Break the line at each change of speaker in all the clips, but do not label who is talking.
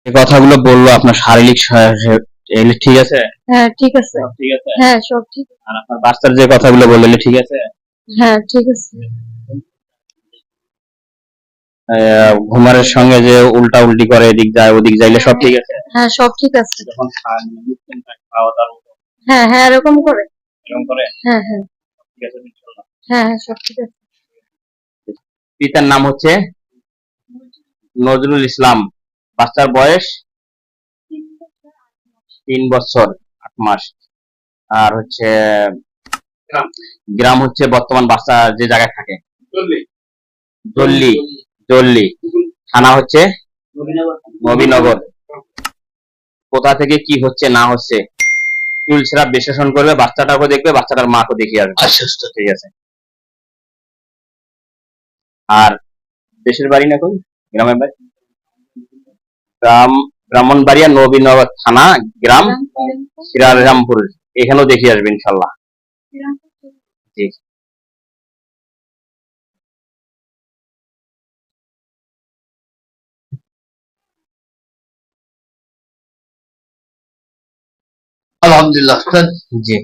যে কথাগুলো বললো আপনার শারীরিক এগুলো ঠিক আছে?
হ্যাঁ ঠিক আছে।
সব ঠিক আছে?
হ্যাঁ সব ঠিক।
আর আপনার বাচ্চার যে কথাগুলো বললো এগুলো ঠিক আছে?
হ্যাঁ ঠিক আছে।
ঘুমারের সঙ্গে যে উল্টা উল্টি করে এদিক যায় ওদিক যাইলে সব ঠিক আছে?
হ্যাঁ সব ঠিক আছে।
যখন খাওয়া দাওয়ার মতো
হ্যাঁ হ্যাঁ এরকম করে।
এরকম করে
হ্যাঁ হ্যাঁ।
ঠিক আছে ইনশাআল্লাহ।
হ্যাঁ হ্যাঁ সব ঠিক আছে।
পিতার নাম হচ্ছে নজরুল ইসলাম। বাচ্চার বয়স 3 বছর 8 মাস। আর হচ্ছে গ্রাম হচ্ছে বর্তমান বাচ্চা যে জায়গায় থাকে দল্লি। দল্লি থানা হচ্ছে নবীনগর। কোথা থেকে কি হচ্ছে না হচ্ছে তুলসিরা বিশ্লেষণ করবে, বাচ্চাটাকে দেখবে, বাচ্চাটার মাকে দেখিয়ে আসবে। আচ্ছা ঠিক আছে। আর দেশের বাড়ি না কোন গ্রামের বাড়ি? গ্রাম ব্রাহ্মণবাড়িয়া নবীনগর থানা, গ্রাম শ্রীরামপুর। এখানেও দেখিয়ে আসবে ইনশাল্লাহ। জি।
আলহামদুলিল্লাহ।
জি।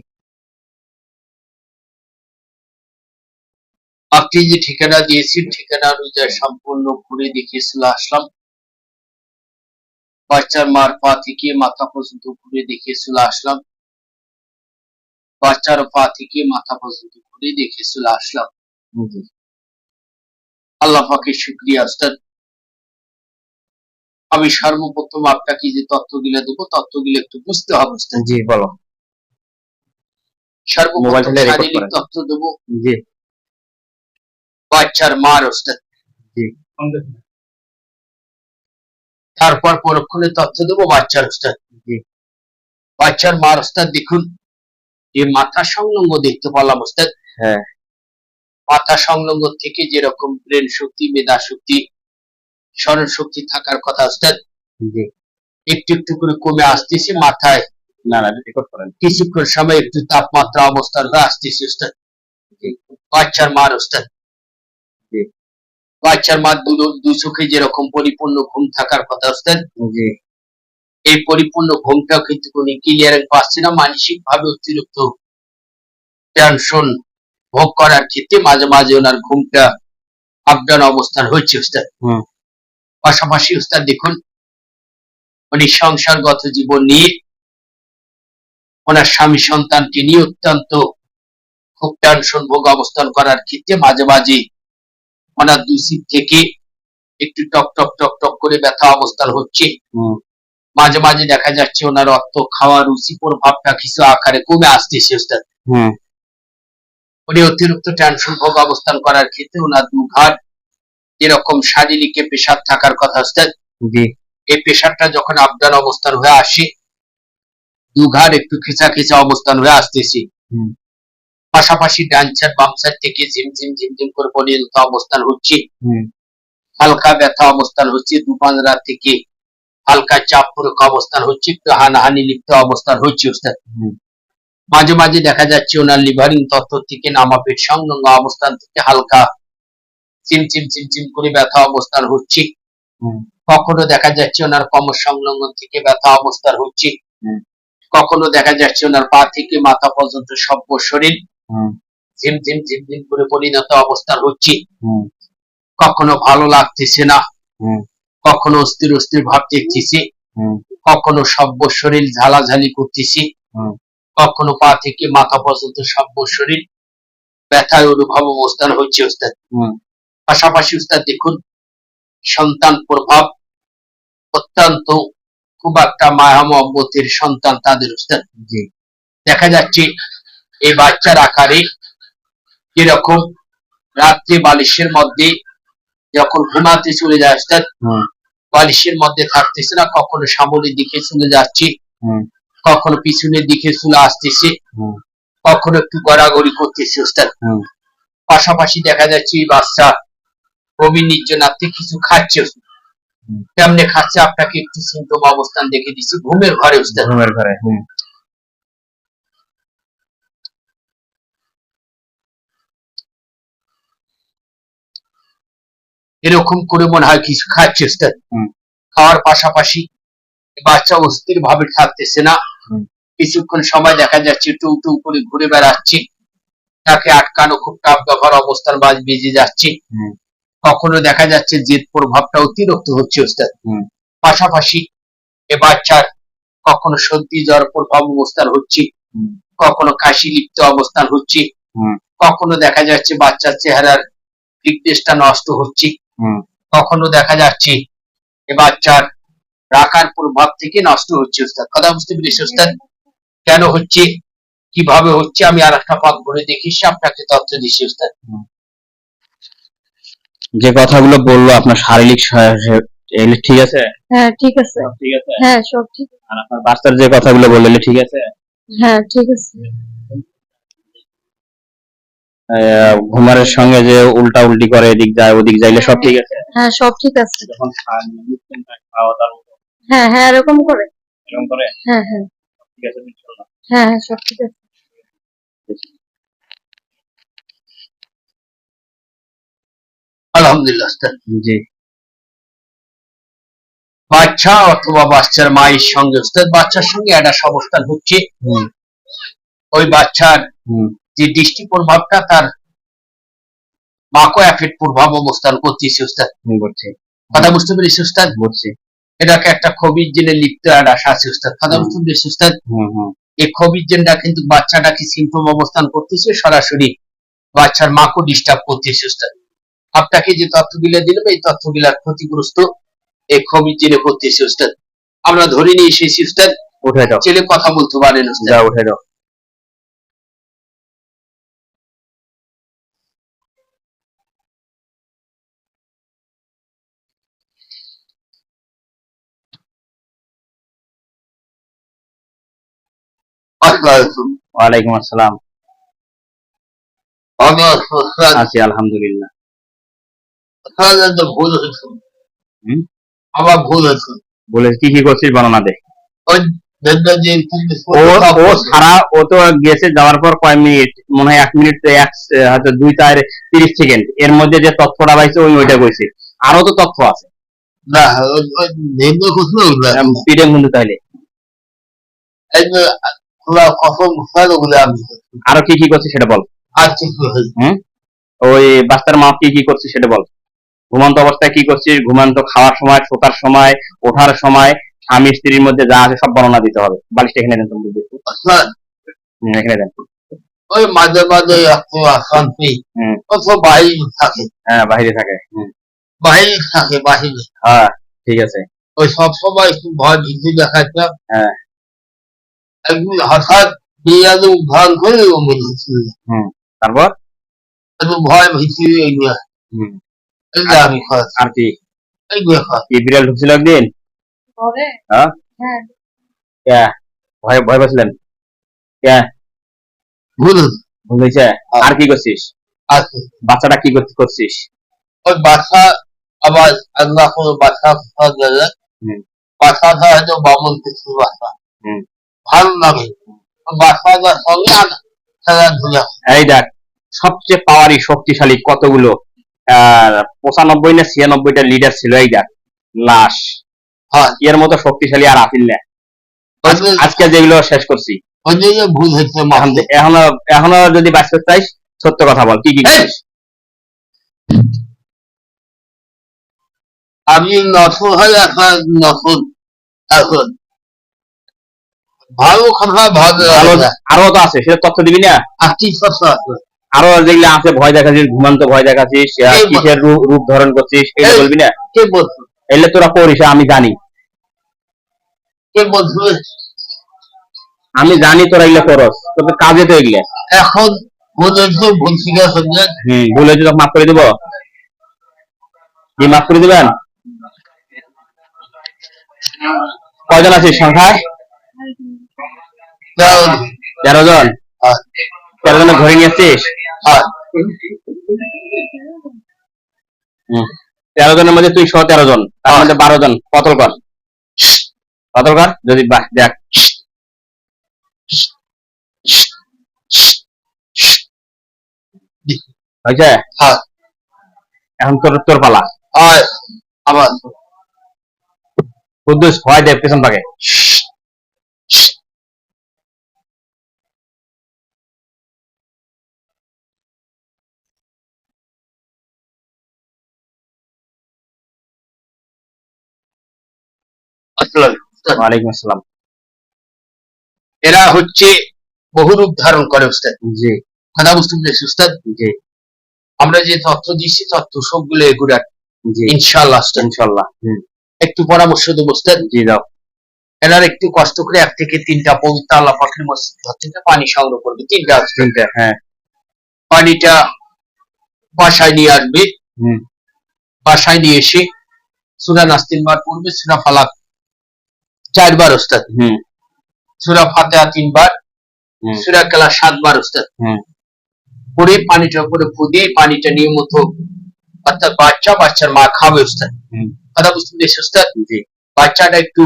আপনি যে ঠিকানা দিয়েছেন ঠিকানা অনুযায়ী সম্পূর্ণ ঘুরে দেখিয়ে চলে আসলাম। বাচ্চার মার পা থেকে মাথা পর্যন্ত ঘুরে দেখিয়ে চলে আসলাম। বাচ্চার পা থেকে মাথা পর্যন্ত ঘুরে দেখিয়ে চলে আসলাম।
জি।
আল্লাহ পাকের শুকরিয়া উস্তাদ। আমি সর্বপ্রথম আপনাকে যে তথ্যগুলো দেবো তথ্যগুলো একটু বুঝতে হবে উস্তাদ।
জি বলো।
সর্বপ্রথম শারীরিক তথ্য দেবো।
জি।
বাচ্চার মার উস্তাদ।
জি।
তারপর পরক্ষণে তথ্য দেবো বাচ্চার উস্তাদ।
জি।
বাচ্চার মার উস্তাদ দেখুন যে মাথা সংলগ্ন দেখতে পেলাম উস্তাদ।
হ্যাঁ।
মাথা সংলগ্ন থেকে যেরকম ব্রেন শক্তি, মেধা শক্তি, স্মরণ শক্তি থাকার কথা উস্তাদ,
জি।
একটু একটু করে কমে আসতেছে মাথায়।
না না রেকর্ড করেন।
কিছুক্ষণ সময় একটু তাপমাত্রা অবস্থান হয়ে আসতেছে উস্তাদ। বাচ্চার মার উস্তাদ।
জি।
বাচ্চার মার দু চোখে যেরকম পরিপূর্ণ ঘুম থাকার কথা উস্তাদ,
জি।
এই পরিপূর্ণ ঘুমটাও কিন্তু উনি ক্লিয়ার পাচ্ছে না। মানসিক ভাবে অতিরিক্ত টেনশন ভোগ করার ক্ষেত্রে মাঝে মাঝে ওনার ঘুমটা আপডাউন অবস্থান হচ্ছে উস্তাদ। পাশাপাশি উস্তাদ দেখুন উনি সংসারগত জীবন নিয়ে ওনার স্বামী সন্তানকে নিয়ে অত্যন্ত খুব টেনশন ভোগ অবস্থান করার ক্ষেত্রে মাঝে মাঝে ওনার দুসিপ থেকে একটু টক টক টক টক করে ব্যথা অবস্থান হচ্ছে। মাঝে মাঝে দেখা যাচ্ছে ওনার রক্ত খাওয়া রুচিকর ভাবটা কিছু আকারে কমে আসতেছে উস্তাদ। উনি অতিরিক্ত টেনশন ভোগ অবস্থান করার ক্ষেত্রে ওনার দুঘাট যেরকম শারীরিক প্রেশার থাকার কথা উস্তাদ, এই প্রেশারটা যখন আপডাউন অবস্থান হয়ে আসে দুঘাট একটু খিচা খিচা অবস্থান হয়ে আসতেছে। পাশাপাশি ডান সাইড বাম সাইড থেকে ঝিমঝিম ঝিমঝিম করে পরিণত অবস্থান হচ্ছে। হালকা ব্যথা অবস্থান হচ্ছে। দুপাঞ্জরা থেকে হালকা চাপ পূরক অবস্থান হচ্ছে, একটু হানাহানি লিপ্ত অবস্থান হচ্ছে উস্তাদ। মাঝে মাঝে দেখা যাচ্ছে ওনার লিভারিং তত্ত্ব থেকে নামাপেট সংলগ্ন অবস্থান থেকে হালকা চিমচিম চিমচিম করে ব্যথা অবস্থান হচ্ছে। কখনো দেখা যাচ্ছে ওনার কমর সংলগ্ন থেকে ব্যথা অবস্থান হচ্ছে। কখনো দেখা যাচ্ছে ওনার পা থেকে মাথা পর্যন্ত সর্ব শরীর ঝিমঝিম ঝিমঝিম করে পরিণত অবস্থান হচ্ছে। কখনো ভালো লাগতেছে না, কখনো অস্থির অস্থির ভাব দেখতেছি, কখনো সর্ব শরীর ঝালাঝালি করতেছি, কখনো পা থেকে মাথা পর্যন্ত সর্ব শরীর ব্যথায় অনুভব অবস্থান হচ্ছে উস্তাদ। পাশাপাশি উস্তাদ দেখুন সন্তান প্রভাব অত্যন্ত খুব একটা মায়া মহব্বতের সন্তান তাদের উস্তাদ। দেখা যাচ্ছে এই বাচ্চার আকারে যেরকম রাত্রে বালিশের মধ্যে যখন ঘুমাতে চলে যায় উস্তাদ বালিশের মধ্যে থাকতেছে না, কখনো সামনের দিকে চলে যাচ্ছে, কখনো পিছনের দিকে চলে আসতেছে, কখনো একটু গড়াগড়ি করতেছে উস্তাদ। পাশাপাশি দেখা যাচ্ছে এই বাচ্চা গভীর নির্জনাতে কিছু খাচ্ছে। কেমনে খাচ্ছে আপনাকে একটু সিমটম অবস্থান দেখে দিচ্ছি। ঘুমের ঘরে উস্তাদ।
ঘুমের ঘরে।
এরকম করে মনে হয় কিছু খাচ্ছে উস্তাদ। খাওয়ার পাশাপাশি বাচ্চা অস্থির ভাবে থাকতেছে না।
হুম।
কিছুক্ষণ সময় দেখা যাচ্ছে টু টু করে ঘুরে বেড়াচ্ছে, তাকে আটকানো খুব টাফ ব্যাপার, অবস্থার মাঝ বেজে যাচ্ছে।
হুম।
কখনো দেখা যাচ্ছে জেদ প্রভাবটা অতিরিক্ত হচ্ছে ওস্তাদ।
হুম।
পাশাপাশি এ বাচ্চার কখনো সর্দি জ্বর প্রভাব অবস্থান হচ্ছে,
হুম।
কখনো কাশি লিপ্ত অবস্থান হচ্ছে,
হুম।
কখনো দেখা যাচ্ছে বাচ্চার চেহারার ফিটনেসটা নষ্ট হচ্ছে,
হুম।
কখনো দেখা যাচ্ছে এ বাচ্চার রাখার প্রভাব থেকে নষ্ট হচ্ছে ওস্তাদ। কথা বুঝতে পেরেছি ওস্তাদ? কেন হচ্ছে, কিভাবে হচ্ছে, আমি আর একটা পথ ঘুরে দেখি, সে আপনাকে তথ্য দিচ্ছি ওস্তাদ।
যে কথাগুলো বললো আপনার শারীরিক এগুলো ঠিক আছে?
হ্যাঁ ঠিক আছে।
সব ঠিক আছে?
হ্যাঁ সব ঠিক।
আর আপনার বাচ্চার যে কথাগুলো বললো এগুলো ঠিক আছে?
হ্যাঁ ঠিক আছে।
ঘুমারের সঙ্গে যে উল্টা উল্টি করে এদিক যায় ওদিক যাইলে সব ঠিক আছে?
হ্যাঁ সব ঠিক আছে।
যখন খাওয়া দাওয়া
হ্যাঁ হ্যাঁ এরকম করে।
এরকম করে
হ্যাঁ হ্যাঁ।
ঠিক আছে ইনশাআল্লাহ।
হ্যাঁ হ্যাঁ সব ঠিক আছে।
আলহামদুলিল্লাহ ওস্তাদ।
জি।
বাচ্চা অথবা বাচ্চার মায়ের সঙ্গে ওস্তাদ, বাচ্চার সঙ্গে একটা সমস্যা হচ্ছে।
হুম।
ওই বাচ্চার
হুম।
যে দৃষ্টি প্রভাবটা তার মাকো এফেক্ট প্রভাব অবস্থান করতেছে ওস্তাদ।
বুঝছি।
কথা বুঝতে পেরেছি ওস্তাদ?
বুঝছি।
এটাকে একটা খবির জেনে লিপ্ত একটা আশা আছে ওস্তাদ। কথা বুঝতে পেরেছি ওস্তাদ?
হুম। হুম।
এই খবির জেনটা কিন্তু বাচ্চাটাকে সিমটম অবস্থান করতেছে, সরাসরি বাচ্চার মাকে ডিস্টার্ব করতেছে ওস্তাদ। আপনাকে যে তথ্যগুলো দিলাম এই তথ্যগুলার ক্ষতিগ্রস্ত এই খবির জেনে করতেছে ওস্তাদ। আমরা ধরে নিয়ে এসেছি ওস্তাদ,
উঠে দাও।
ছেলে কথা বলতে পারেন ওস্তাদ।
যা উঠে দাও। ওয়ালাইকুম আসসালাম। আছি আলহামদুলিল্লাহ।
ভুল হয়েছে,
হুম।
আমার ভুল হয়েছে।
বলে কি কি করছিস বর্ণনা দে।
ওই দেখবেন যে
ও সারা ও তো গেছে যাওয়ার পর কয় মিনিট, মনে হয় 1 মিনিট, হয়তো 2, 4, 30 সেকেন্ড এর মধ্যে যে তথ্যটা পাইছে ওইটা কইছে। আরো তো তথ্য আছে।
না ওই দেখবে কোথাও
পিডে বন্ধু তাইলে আরো কি কি করছে সেটা বল।
আর কিছু হয়েছে
হুম। ওই বাচ্চার মা কি কি করছে সেটা বল। ঘুমন্ত অবস্থায় কি করছিস, ঘুমান্ত খাওয়ার সময়, শোকার সময়, ওঠার সময়, স্বামী স্ত্রীর মধ্যে যা আছে সব বর্ণনা দিতে হবে। বালিশটা এখানে দেন তুমি দেখো। এখানে দেন।
ওই মাঝে মাঝে একটু অশান্তি,
হুম।
অত বাইরে থাকে।
হ্যাঁ বাইরে থাকে। হুম।
বাইরে থাকে বাহিরে।
হ্যাঁ ঠিক আছে।
ওই সবসময় একটু ভয় ভীতি দেখাচ্ছে।
হ্যাঁ।
একদিন হঠাৎ বিয়াদু ভান করে ও মিলছিল।
হুম। তারপর
একটু ভয় ভীতি এগুলো
হুম।
এগুলো আমি খাচ্ছি।
আর কি
এগুলো খাচ্ছি।
কি বিড়াল ঢুকছিল একদিন?
ঘরে।
হ্যাঁ।
হ্যাঁ।
ক্যা ভয় ভয় পাচ্ছিলেন? ক্যা
ভুল
ভুল হয়েছে? আর কি করছিস?
আছে।
বাচ্চাটা কি করছিস?
ওই বাচ্চা আবার আল্লাহ কোনো বাচ্চা গেলে
হুম।
বাচ্চাটা হয়তো বামন কিছু বাচ্চা
হুম।
ভালো লাগে, বাচ্চাটার সঙ্গে আর খেলাধুলা।
এই দেখ, সবচেয়ে পাওয়ারি শক্তিশালী কতগুলো 95 না 96টা লিডার ছিল। এই দেখ লাশ,
হয়
এর মতো শক্তিশালী আর আসিল না।
ওই
আজকে যেগুলো শেষ করছি।
যে ভুল হয়েছে মাহমুদ।
এখনো এখনো যদি বাঁচতে চাইস সত্য কথা বল, কি কি করছিস?
আমি নতুন হয়ে এখন নতুন এখন ভালো কথা ভালো
ভালো
লাগে না।
আরো তো আছে, সেটা তথ্য দিবি না?
আর কি কথা আছে?
আরো যেগুলো আছে, ভয় দেখাচ্ছিস, ঘুমান্ত ভয় দেখাচ্ছিস,
এই
কিসের রূপ ধারণ করছিস, এগুলো
এই
বলবি না?
কে বলছো?
এগুলো তোরা পড়িস, আমি জানি।
কে বলছো?
আমি জানি তোরা এগুলো করস, তোদের কাজে তো এগুলো।
এখন বলেছো ভুল শিকার হচ্ছে।
ভুল হয়েছে তো মাফ করে দিব। কি মাফ করে দিবেন? কয়জন আছিস সংখ্যায়? 13 জন। 13 জনের ঘরে নিয়ে আসছিস? 13 জনের মধ্যে তুই সহ 13 জন, তার মধ্যে 12 জন কতল কর। কতল কর যদি দেখ। হয়েছে? এখন তোর তোর পালা।
আবার
কুদ্দুস ভয় দেব পেছন পাকে। ওয়ালাইকুম আসসালাম।
এরা হচ্ছে বহুরূপ ধারণ করে উস্তাদ।
জি
কথা বুঝতে পেরেছি উস্তাদ?
জি
আমরা যে তথ্য দিচ্ছি তথ্য সবগুলো এগুলা
জি
ইনশাআল্লাহ উস্তাদ।
ইনশাআল্লাহ।
একটু পরামর্শ দেবো উস্তাদ।
জি দাও।
এনার একটু কষ্ট করে 1 থেকে 3টা পবিত্র আল্লাহ পাকের মসজিদ থেকে পানি সংগ্রহ করবে। 3টা
হ্যাঁ।
পানিটা বাসায় নিয়ে আসবে।
হুম
বাসায় নিয়ে এসে সূরা নাস 3 বার পড়বে, সূরা ফালাক 4 বার উস্তাদ,
হুম
সূরা ফাতিহা 3 বার,
হুম
সূরা কালা 7 বার উস্তাদ।
হুম
পরে পানিটার উপরে ফু দিয়ে পানিটা নিয়মিত অর্থাৎ বাচ্চার মা খাবে উস্তাদ।
হুম
কথা বুঝতে পেরেছি উস্তাদ?
জি
বাচ্চাটা একটু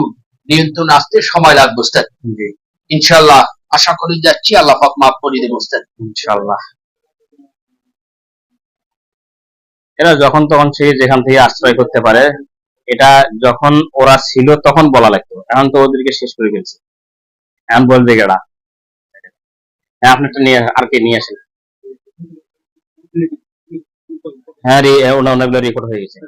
নিয়ন্ত্রণ আসতে সময় লাগবে উস্তাদ।
জি
ইনশাআল্লাহ আশা করে যাচ্ছি আল্লাহ পাক মাফ করে দেবে উস্তাদ।
ইনশাআল্লাহ। এরা যখন তখন সে যেখান থেকে আশ্রয় করতে পারে, এটা যখন ওরা ছিল তখন বলা লাগতো, এখন তো ওদেরকে শেষ করে ফেলছে, এখন বলবে কেডা? হ্যাঁ আপনারটা নিয়ে আর কে নিয়ে আসেন। হ্যাঁ রে, ওনাগুলো রেকর্ড হয়ে গেছে।